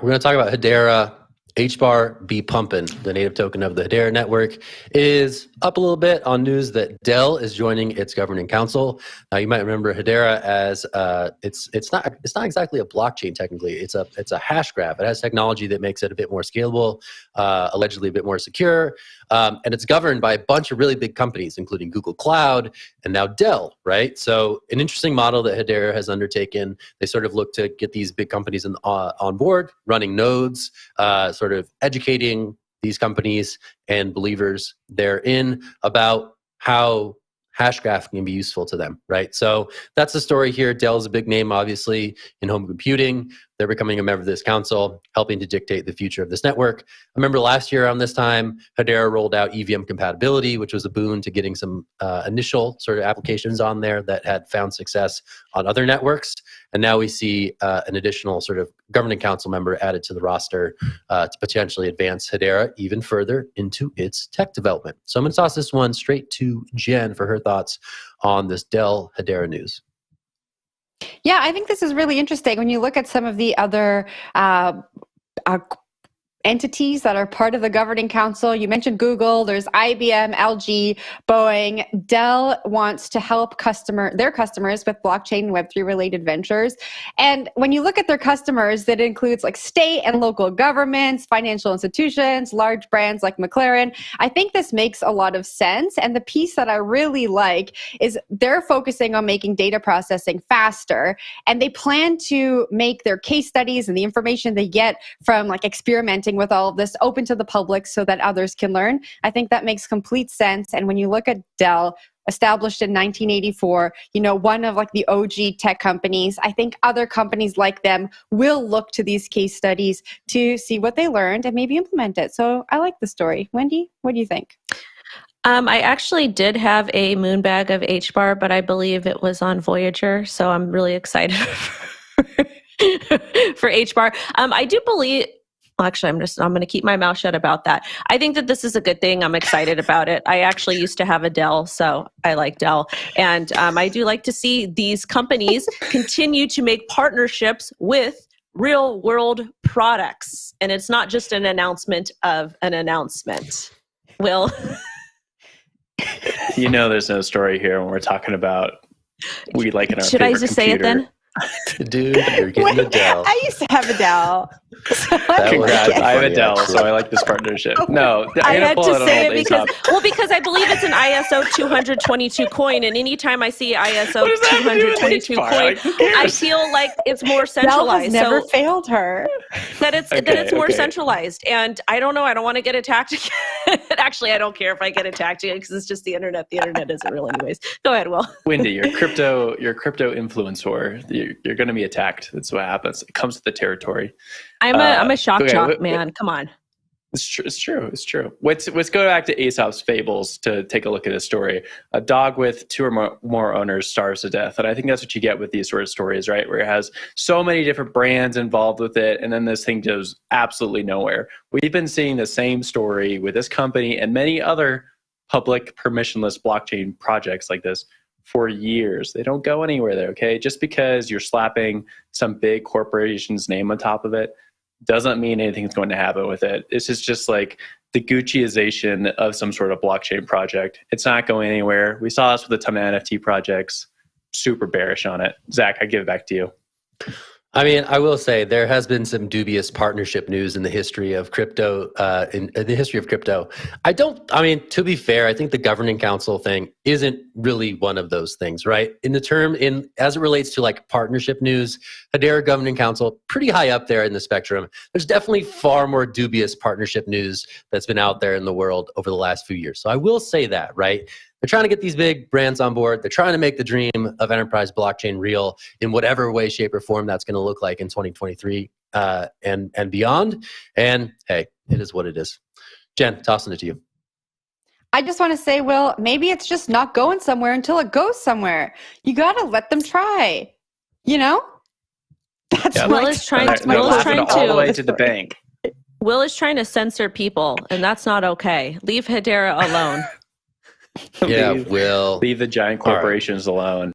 We're going to talk about Hedera. HBAR be pumping, the native token of the Hedera network, is up a little bit on news that Dell is joining its governing council. You might remember Hedera as it's not exactly a blockchain technically. It's a hash graph. It has technology that makes it a bit more scalable, allegedly a bit more secure, and it's governed by a bunch of really big companies, including Google Cloud and now Dell. Right. So an interesting model that Hedera has undertaken. They sort of look to get these big companies on board, running nodes. Sort of educating these companies and believers therein about how Hashgraph can be useful to them, right? So that's the story here. Dell's a big name, obviously, in home computing. They're becoming a member of this council, helping to dictate the future of this network. I remember last year around this time, Hedera rolled out EVM compatibility, which was a boon to getting some initial sort of applications on there that had found success on other networks. And now we see an additional sort of governing council member added to the roster to potentially advance Hedera even further into its tech development. So I'm going to toss this one straight to Jen for her thoughts on this Dell Hedera news. Yeah, I think this is really interesting. When you look at some of the other entities that are part of the governing council, you mentioned Google, there's IBM, LG, Boeing. Dell wants to help their customers with blockchain and Web3 related ventures. And when you look at their customers, that includes like state and local governments, financial institutions, large brands like McLaren. I think this makes a lot of sense. And the piece that I really like is they're focusing on making data processing faster. And they plan to make their case studies and the information they get from like experimenting with all of this open to the public so that others can learn. I think that makes complete sense. And when you look at Dell, established in 1984, one of like the OG tech companies, I think other companies like them will look to these case studies to see what they learned and maybe implement it. So I like the story. Wendy, what do you think? I actually did have a moon bag of HBAR, but I believe it was on Voyager. So I'm really excited for HBAR. I do believe... Well, actually, I'm going to keep my mouth shut about that. I think that this is a good thing. I'm excited about it. I actually used to have a Dell, so I like Dell. And I do like to see these companies continue to make partnerships with real world products. And it's not just an announcement of an announcement. Will? There's no story here when we're talking about we like in our Should I just say it then? Dude, you're getting a Dell. I used to have a Dell. So congrats. I have a Dell, so I like this partnership. No, I had to say it because I believe it's an ISO 222 coin, and anytime I see ISO 222 coin, I feel like it's more centralized. Dell has never failed her. That it's more centralized, and I don't know. I don't want to get attacked again. Actually, I don't care if I get attacked again because it's just the internet. The internet isn't real, anyways. Go ahead, Will. Wendy, you're crypto influencer. You're going to be attacked. That's what happens. It comes with the territory. I'm a shock jock, man. Come on. It's true. Let's go back to Aesop's fables to take a look at this story. A dog with two or more owners starves to death. And I think that's what you get with these sort of stories, right? Where it has so many different brands involved with it. And then this thing goes absolutely nowhere. We've been seeing the same story with this company and many other public permissionless blockchain projects like this for years. They don't go anywhere there, okay? Just because you're slapping some big corporation's name on top of it doesn't mean anything's going to happen with it. This is just like the Gucciization of some sort of blockchain project. It's not going anywhere. We saw this with a ton of NFT projects. Super bearish on it. Zach, I give it back to you. I mean, I will say there has been some dubious partnership news in the history of crypto. To be fair, I think the governing council thing isn't really one of those things, right? As it relates to like partnership news, Hedera Governing Council, pretty high up there in the spectrum. There's definitely far more dubious partnership news that's been out there in the world over the last few years. So I will say that, right? They're trying to get these big brands on board. They're trying to make the dream of enterprise blockchain real in whatever way, shape, or form that's going to look like in 2023 and beyond. And hey, it is what it is. Jen, tossing it to you. I just want to say, Will, maybe it's just not going somewhere until it goes somewhere. You got to let them try. That's Will is trying all the way to the bank. Will is trying to censor people, and that's not okay. Leave Hedera alone. Yeah, Will. Leave the giant corporations alone.